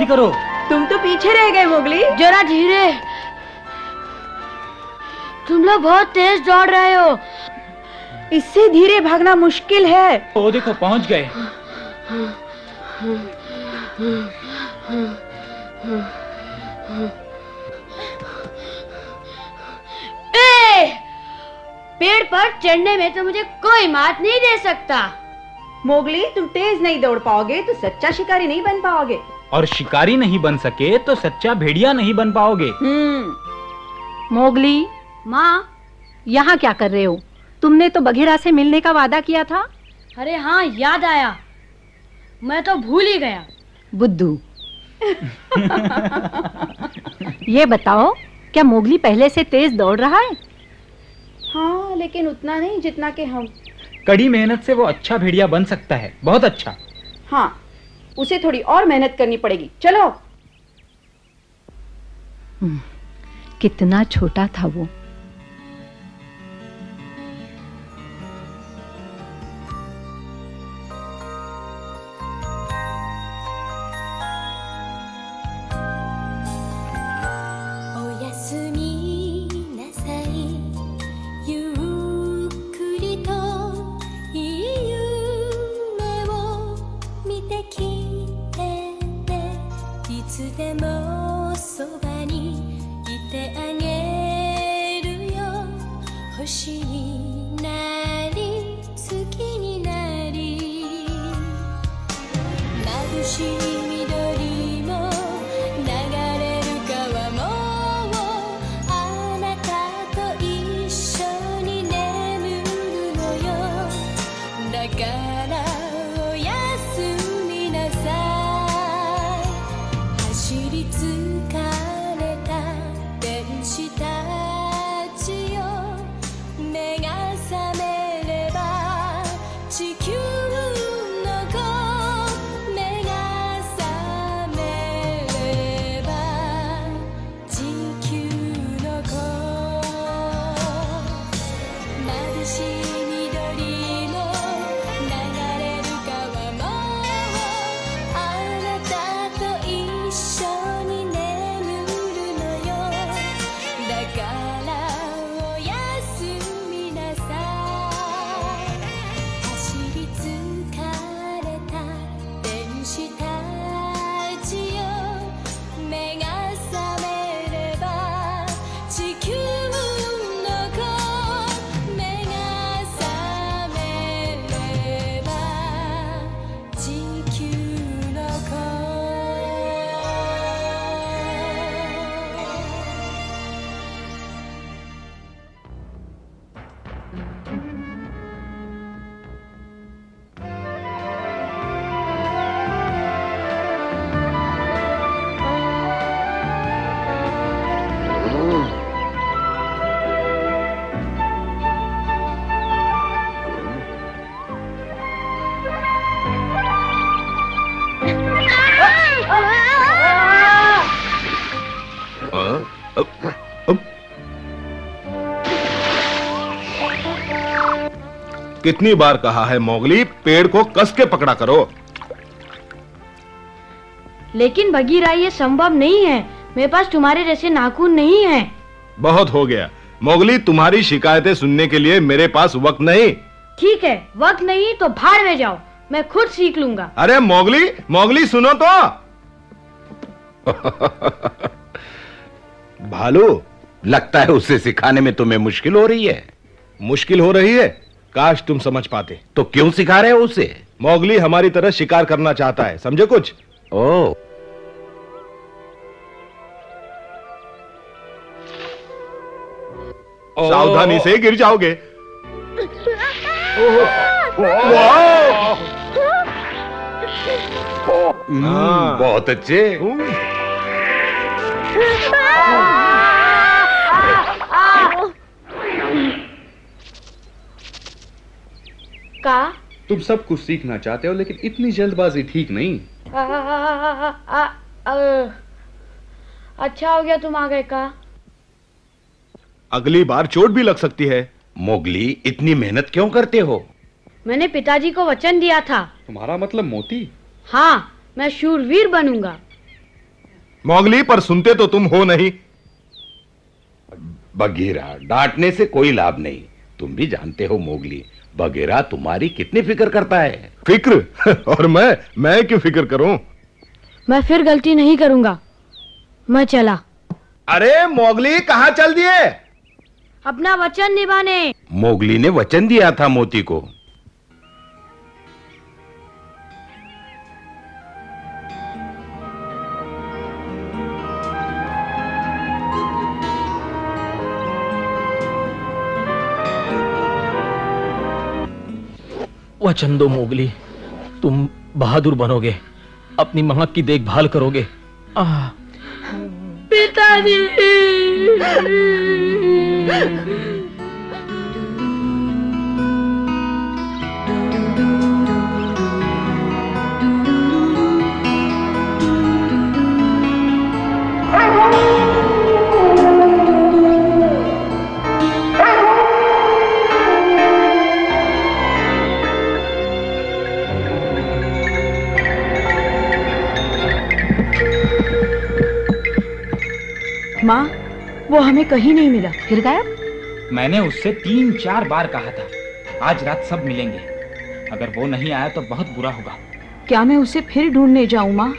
करो। तुम तो पीछे रह गए मोगली। जरा धीरे, तुम लोग बहुत तेज दौड़ रहे हो। इससे धीरे भागना मुश्किल है। ओ देखो पहुंच गए। पेड़ पर चढ़ने में तो मुझे कोई मात नहीं दे सकता। मोगली, तुम तेज नहीं दौड़ पाओगे तो सच्चा शिकारी नहीं बन पाओगे, और शिकारी नहीं बन सके तो सच्चा भेड़िया नहीं बन पाओगे। मोगली, माँ, यहाँ क्या कर रहे हो? तुमने तो बघीरा से मिलने का वादा किया था। अरे हाँ, याद आया, मैं तो भूल ही गया। बुद्धू। ये बताओ, क्या मोगली पहले से तेज दौड़ रहा है? हाँ, लेकिन उतना नहीं जितना कि हम। कड़ी मेहनत से वो अच्छा भेड़िया बन सकता है, बहुत अच्छा। हाँ, उसे थोड़ी और मेहनत करनी पड़ेगी। चलो। कितना छोटा था वो। कितनी बार कहा है मोगली, पेड़ को कस के पकड़ा करो। लेकिन बघीरा, ये संभव नहीं है। मेरे पास तुम्हारे जैसे नाखून नहीं है। बहुत हो गया मोगली, तुम्हारी शिकायतें सुनने के लिए मेरे पास वक्त नहीं। ठीक है, वक्त नहीं तो भाड़ में जाओ, मैं खुद सीख लूंगा। अरे मोगली, मोगली सुनो तो। भालू, लगता है उसे सिखाने में तुम्हें मुश्किल हो रही है। मुश्किल हो रही है? काश तुम समझ पाते। तो क्यों सिखा रहे हो उसे? मोगली हमारी तरह शिकार करना चाहता है, समझे कुछ? ओ, सावधानी से गिर जाओगे। बहुत अच्छे। का तुम सब कुछ सीखना चाहते हो, लेकिन इतनी जल्दबाजी ठीक नहीं। अच्छा हो गया तुम आ गए का। अगली बार चोट भी लग सकती है। मोगली, इतनी मेहनत क्यों करते हो? मैंने पिताजी को वचन दिया था। तुम्हारा मतलब मोती? हाँ, मैं शूरवीर बनूंगा। मोगली, पर सुनते तो तुम हो नहीं। बगीरा, डांटने से कोई लाभ नहीं। तुम भी जानते हो मोगली, बगीरा तुम्हारी कितनी फिक्र करता है। फिक्र? और मैं क्यों फिक्र करूं? मैं फिर गलती नहीं करूंगा। मैं चला। अरे मोगली, कहां चल दिए? अपना वचन निभाने। मोगली ने वचन दिया था मोती को। वचन दो मोगली, तुम बहादुर बनोगे, अपनी मां की देखभाल करोगे। पिताजी। माँ, वो हमें कहीं नहीं मिला। फिर गायब? मैंने उससे 3-4 बार कहा था आज रात सब मिलेंगे। अगर वो नहीं आया तो बहुत बुरा होगा। क्या मैं उसे फिर ढूंढने जाऊँ माँ?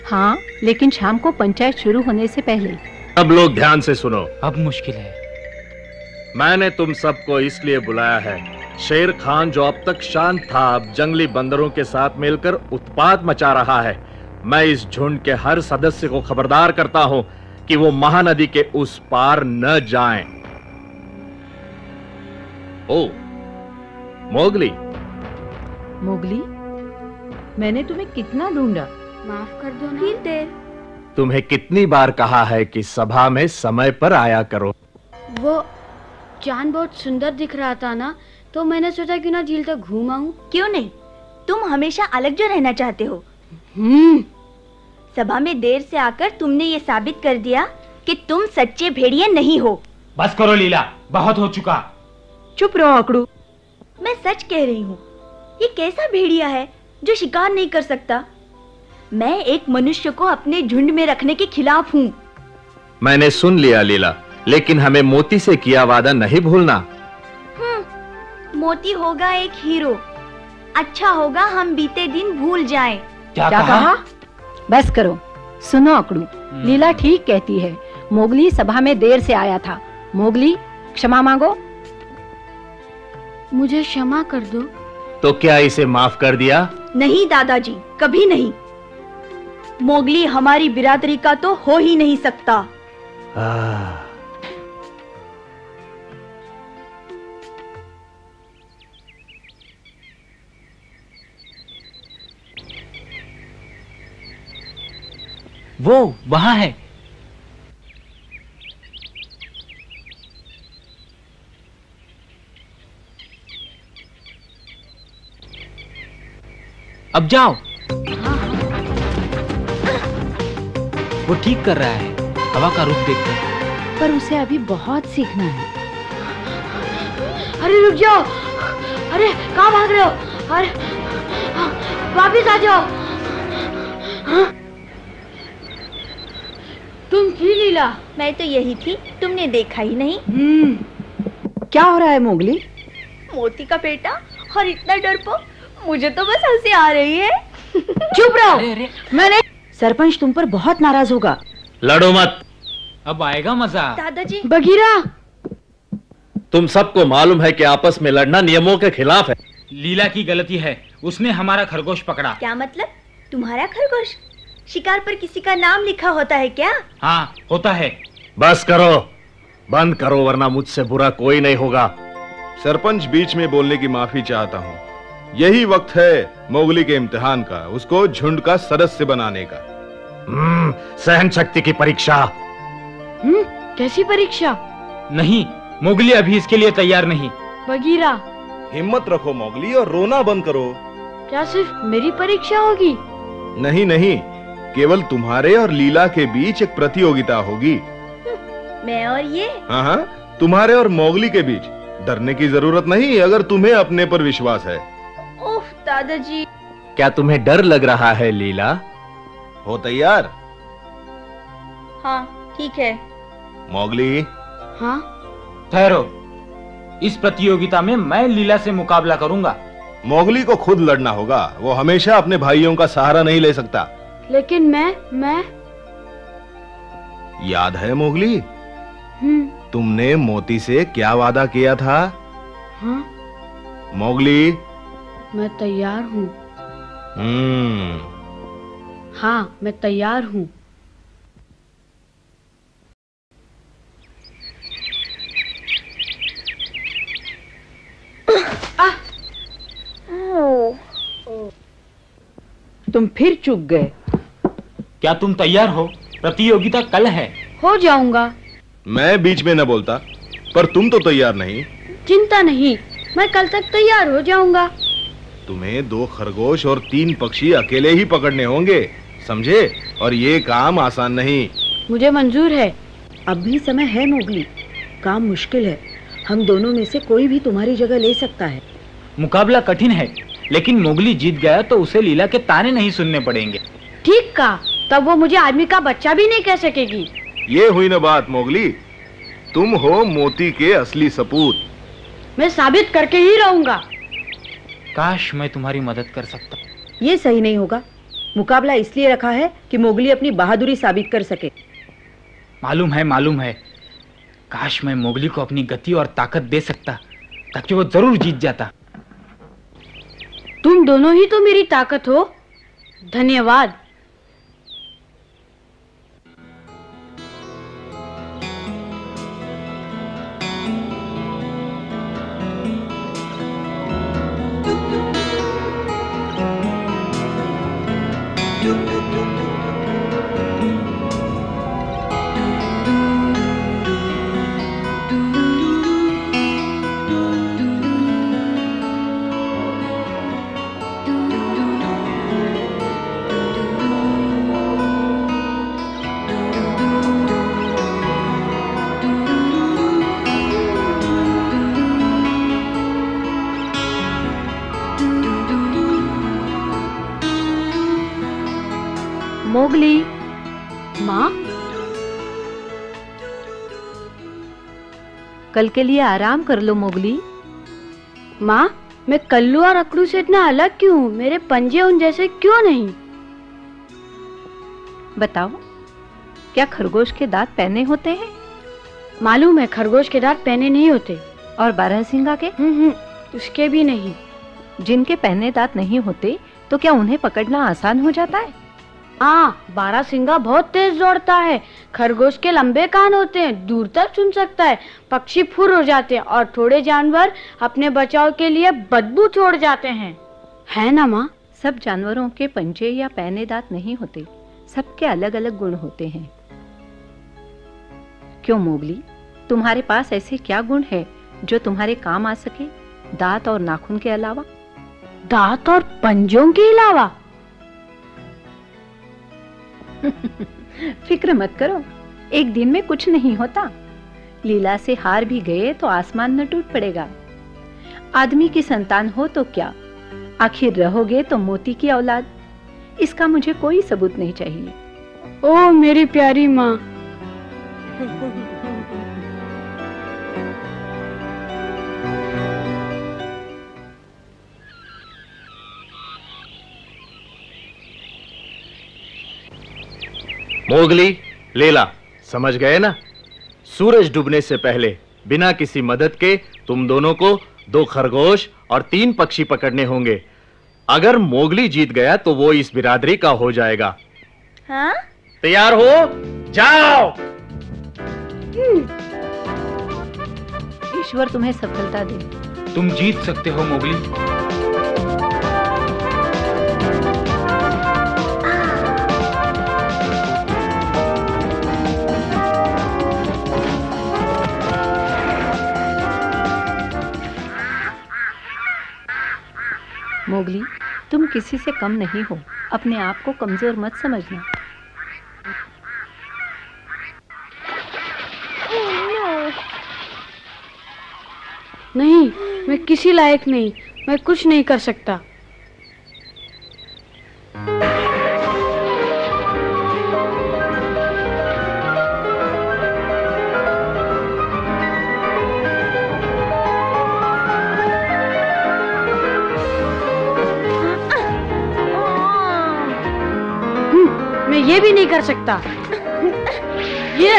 हाँ, लेकिन शाम को पंचायत शुरू होने से पहले। अब लोग ध्यान से सुनो। अब मुश्किल है। मैंने तुम सबको इसलिए बुलाया है, शेर खान जो अब तक शांत था, अब जंगली बंदरों के साथ मिलकर उत्पात मचा रहा है। मैं इस झुंड के हर सदस्य को खबरदार करता हूं कि वो महानदी के उस पार न जाएं। ओ मोगली। मोगली, मैंने तुम्हें कितना ढूंढा। माफ कर दो ना। फिर देर। तुम्हें कितनी बार कहा है कि सभा में समय पर आया करो। वो चांद बहुत सुंदर दिख रहा था ना, तो मैंने सोचा क्यों ना झील तक घूम आऊं। क्यों नहीं, तुम हमेशा अलग जो रहना चाहते हो। सभा में देर से आकर तुमने ये साबित कर दिया कि तुम सच्चे भेड़िए नहीं हो। बस करो लीला, बहुत हो चुका। चुप रहो अकड़ू। मैं सच कह रही हूँ, ये कैसा भेड़िया है जो शिकार नहीं कर सकता। मैं एक मनुष्य को अपने झुंड में रखने के खिलाफ हूँ। मैंने सुन लिया लीला, लेकिन हमें मोती से किया वादा नहीं भूलना। मोती होगा एक हीरो। अच्छा होगा हम बीते दिन भूल जाएं। क्या कहा? बस करो। सुनो अकड़ू, लीला ठीक कहती है। मोगली सभा में देर से आया था। मोगली, क्षमा मांगो। मुझे क्षमा कर दो। तो क्या इसे माफ कर दिया? नहीं दादाजी, कभी नहीं। मोगली हमारी बिरादरी का तो हो ही नहीं सकता। वो वहां है। अब जाओ। वो ठीक कर रहा है, हवा का रुख देखते हैं। पर उसे अभी बहुत सीखना है। अरे रुक जाओ। अरे कहाँ भाग रहे हो? अरे वापिस आ जाओ। तुम थी लीला? मैं तो यही थी, तुमने देखा ही नहीं। क्या हो रहा है मोगली? मोती का बेटा और इतना डरपोक, मुझे तो बस हंसी आ रही है। चुप रहो। मैंने सरपंच तुम पर बहुत नाराज होगा। लड़ो मत। अब आएगा मजा। दादाजी। बगीरा, तुम सबको मालूम है कि आपस में लड़ना नियमों के खिलाफ है। लीला की गलती है, उसने हमारा खरगोश पकड़ा। क्या मतलब? तुम्हारा खरगोश? शिकार पर किसी का नाम लिखा होता है क्या? हाँ, होता है। बस करो, बंद करो, वरना मुझसे बुरा कोई नहीं होगा। सरपंच, बीच में बोलने की माफी चाहता हूँ। यही वक्त है मोगली के इम्तिहान का, उसको झुंड का सदस्य बनाने का। सहन शक्ति की परीक्षा। कैसी परीक्षा? नहीं, मोगली अभी इसके लिए तैयार नहीं। बगीरा, हिम्मत रखो मोगली और रोना बंद करो। क्या सिर्फ मेरी परीक्षा होगी? नहीं नहीं, केवल तुम्हारे और लीला के बीच एक प्रतियोगिता होगी। मैं और ये? हाँ हाँ, तुम्हारे और मोगली के बीच। डरने की जरूरत नहीं अगर तुम्हें अपने पर विश्वास है। ओह दादाजी। क्या तुम्हें डर लग रहा है लीला? हो तैयार? हाँ ठीक है। मोगली, हाँ ठहरो, इस प्रतियोगिता में मैं लीला से मुकाबला करूंगा। मोगली को खुद लड़ना होगा, वो हमेशा अपने भाइयों का सहारा नहीं ले सकता। लेकिन मैं याद है मोगली, तुमने मोती से क्या वादा किया था? हाँ मोगली, मैं तैयार हूँ। हाँ मैं तैयार हूँ। तुम फिर चूक गए। क्या तुम तैयार हो? प्रतियोगिता कल है। हो जाऊंगा। मैं बीच में न बोलता, पर तुम तो तैयार नहीं। चिंता नहीं, मैं कल तक तैयार हो जाऊंगा। तुम्हें 2 खरगोश और 3 पक्षी अकेले ही पकड़ने होंगे, समझे? और ये काम आसान नहीं। मुझे मंजूर है। अब भी समय है मोगली, काम मुश्किल है। हम दोनों में से कोई भी तुम्हारी जगह ले सकता है। मुकाबला कठिन है, लेकिन मोगली जीत गया तो उसे लीला के ताने नहीं सुनने पड़ेंगे। ठीक कहा, तब वो मुझे आदमी का बच्चा भी नहीं कह सकेगी। ये हुई ना बात मोगली, तुम हो मोती के असली सपूत। मैं साबित करके ही रहूंगा। काश मैं तुम्हारी मदद कर सकता। ये सही नहीं होगा। मुकाबला इसलिए रखा है कि मोगली अपनी बहादुरी साबित कर सके। मालूम है। काश मैं मोगली को अपनी गति और ताकत दे सकता, ताकि वो जरूर जीत जाता। तुम दोनों ही तो मेरी ताकत हो। धन्यवाद। मोगली, माँ, कल के लिए आराम कर लो मोगली। माँ, मैं कल्लू और अकड़ू से इतना अलग क्यों हूँ? मेरे पंजे उन जैसे क्यों नहीं? बताओ, क्या खरगोश के दांत पहने होते हैं? मालूम है, खरगोश के दांत पहने नहीं होते। और बारहसिंगा के? उसके भी नहीं। जिनके पहने दांत नहीं होते तो क्या उन्हें पकड़ना आसान हो जाता है? बारहसिंगा बहुत तेज दौड़ता है। खरगोश के लंबे कान होते हैं, दूर तक सुन सकता है। पक्षी फुर हो जाते हैं और थोड़े जानवर अपने बचाव के लिए बदबू छोड़ जाते हैं, है ना माँ? सब जानवरों के पंजे या पहने दांत नहीं होते, सबके अलग अलग गुण होते हैं। क्यों मोगली, तुम्हारे पास ऐसे क्या गुण है जो तुम्हारे काम आ सके, दांत और नाखून के अलावा? दांत और पंजों के अलावा? फिक्र मत करो, एक दिन में कुछ नहीं होता। लीला से हार भी गए तो आसमान न टूट पड़ेगा। आदमी की संतान हो तो क्या, आखिर रहोगे तो मोती की औलाद। इसका मुझे कोई सबूत नहीं चाहिए। ओ मेरी प्यारी माँ। मोगली, लीला, समझ गए ना? सूरज डूबने से पहले बिना किसी मदद के तुम दोनों को 2 खरगोश और 3 पक्षी पकड़ने होंगे। अगर मोगली जीत गया तो वो इस बिरादरी का हो जाएगा। हाँ? तैयार हो? जाओ। ईश्वर तुम्हें सफलता दे। तुम जीत सकते हो मोगली। मोगली, तुम किसी से कम नहीं हो, अपने आप को कमजोर मत समझना। नहीं, मैं किसी लायक नहीं, मैं कुछ नहीं कर सकता। ये भी नहीं कर सकता। ये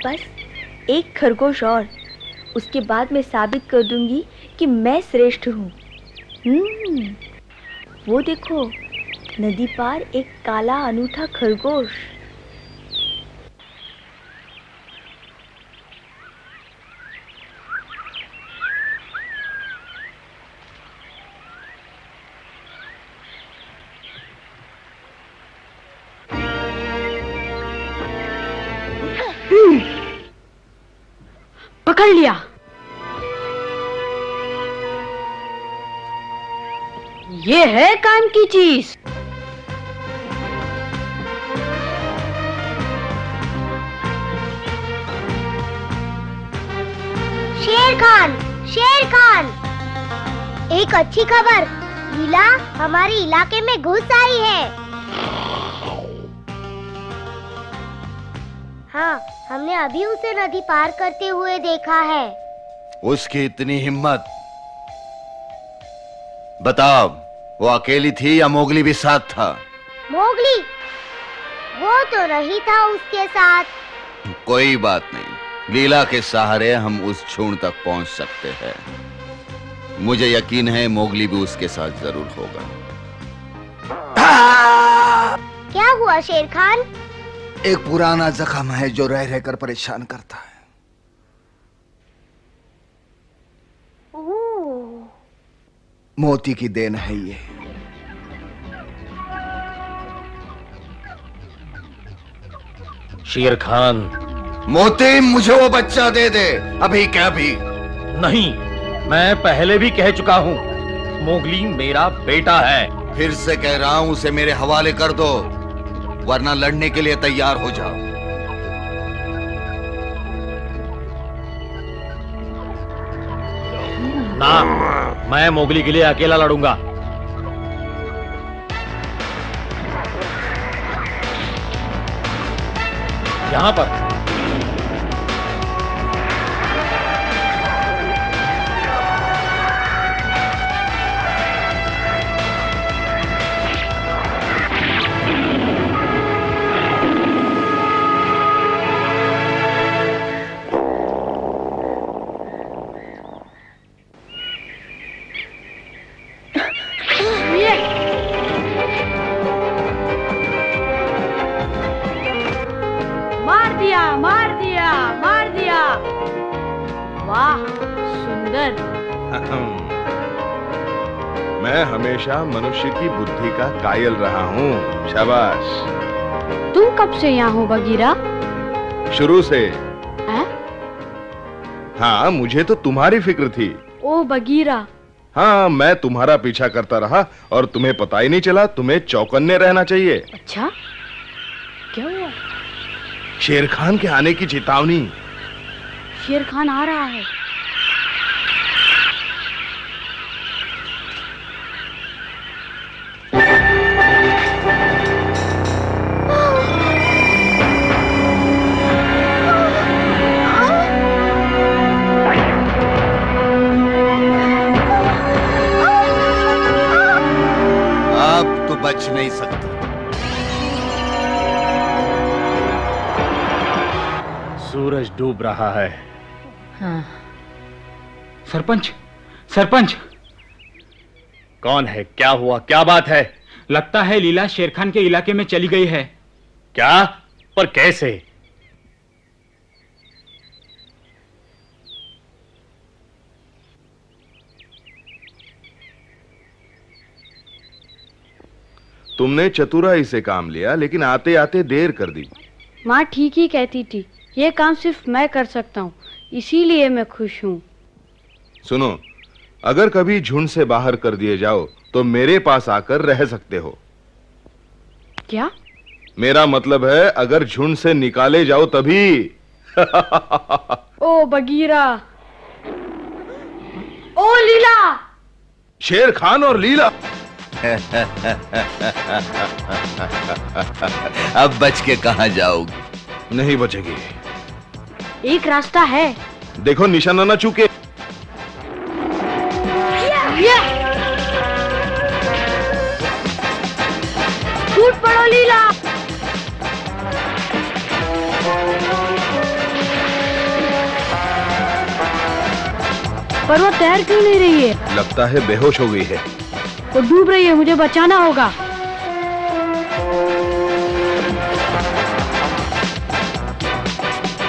बस एक खरगोश और, उसके बाद मैं साबित कर दूंगी कि मैं श्रेष्ठ हूँ। वो देखो, नदी पार एक काला अनूठा खरगोश। पकड़ लिया। ये है काम की चीज। शेर खान, शेर खान, एक अच्छी खबर, लीला हमारे इलाके में घुस आई है। हाँ, हमने अभी उसे नदी पार करते हुए देखा है। उसकी इतनी हिम्मत! बताओ, वो अकेली थी या मोगली भी साथ था? मोगली, वो तो नहीं था उसके साथ। कोई बात नहीं, लीला के सहारे हम उस झुंड तक पहुंच सकते हैं। मुझे यकीन है मोगली भी उसके साथ जरूर होगा। क्या हुआ शेर खान? एक पुराना जख्म है जो रह रहकर परेशान करता है। मोती की देन है ये। शेर खान, मोती, मुझे वो बच्चा दे दे, अभी क्या भी। नहीं, मैं पहले भी कह चुका हूँ, मोगली मेरा बेटा है। फिर से कह रहा हूँ, उसे मेरे हवाले कर दो, वरना लड़ने के लिए तैयार हो जाओ। ना, मैं मोगली के लिए अकेला लड़ूंगा। यहां पर मार दिया। वाह, सुंदर। मैं हमेशा मनुष्य की बुद्धि का कायल रहा हूँ। शाबाश। तुम कब से यहाँ हो बगीरा? शुरू से। है? हाँ, मुझे तो तुम्हारी फिक्र थी। ओ बगीरा। हाँ, मैं तुम्हारा पीछा करता रहा और तुम्हें पता ही नहीं चला। तुम्हें चौकन्ने रहना चाहिए। अच्छा, क्या हुआ? शेर खान के आने की चेतावनी। शेर खान आ रहा है। अब तो बच नहीं सकता। सूरज डूब रहा है। हाँ। सरपंच, सरपंच। कौन है? क्या हुआ? क्या बात है? लगता है लीला शेर खान के इलाके में चली गई है। क्या? पर कैसे? तुमने चतुराई से काम लिया, लेकिन आते आते देर कर दी। माँ ठीक ही कहती थी, ये काम सिर्फ मैं कर सकता हूँ, इसीलिए मैं खुश हूँ। सुनो, अगर कभी झुंड से बाहर कर दिए जाओ तो मेरे पास आकर रह सकते हो। क्या? मेरा मतलब है, अगर झुंड से निकाले जाओ तभी। ओ बगीरा। वो लीला। शेर खान और लीला। अब बच के कहां जाओगी? नहीं बचेगी। एक रास्ता है। देखो निशाना ना चूके। टूट पड़ो लीला। पर वो तैर क्यों नहीं रही है? लगता है बेहोश हो गई है। वो डूब रही है, मुझे बचाना होगा।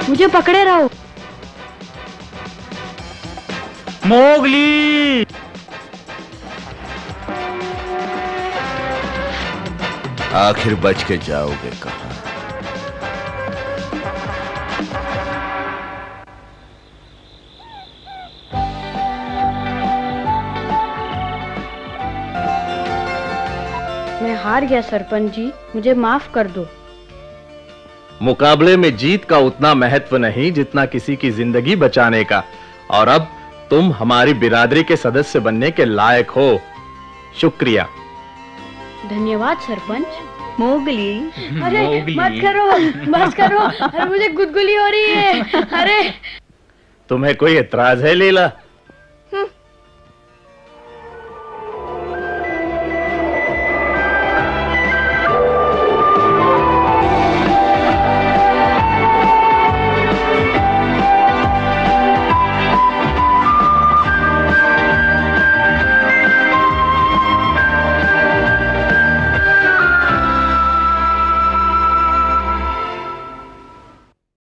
मुझे पकड़े रहो। मोगली, आखिर बच के जाओगे कहां? मैं हार गया सरपंच जी, मुझे माफ कर दो। मुकाबले में जीत का उतना महत्व नहीं जितना किसी की जिंदगी बचाने का। और अब तुम हमारी बिरादरी के सदस्य बनने के लायक हो। शुक्रिया। धन्यवाद सरपंच। मोगली। अरे मत करो, बस करो। अरे मुझे गुदगुली हो रही है। अरे तुम्हें कोई एतराज है लीला?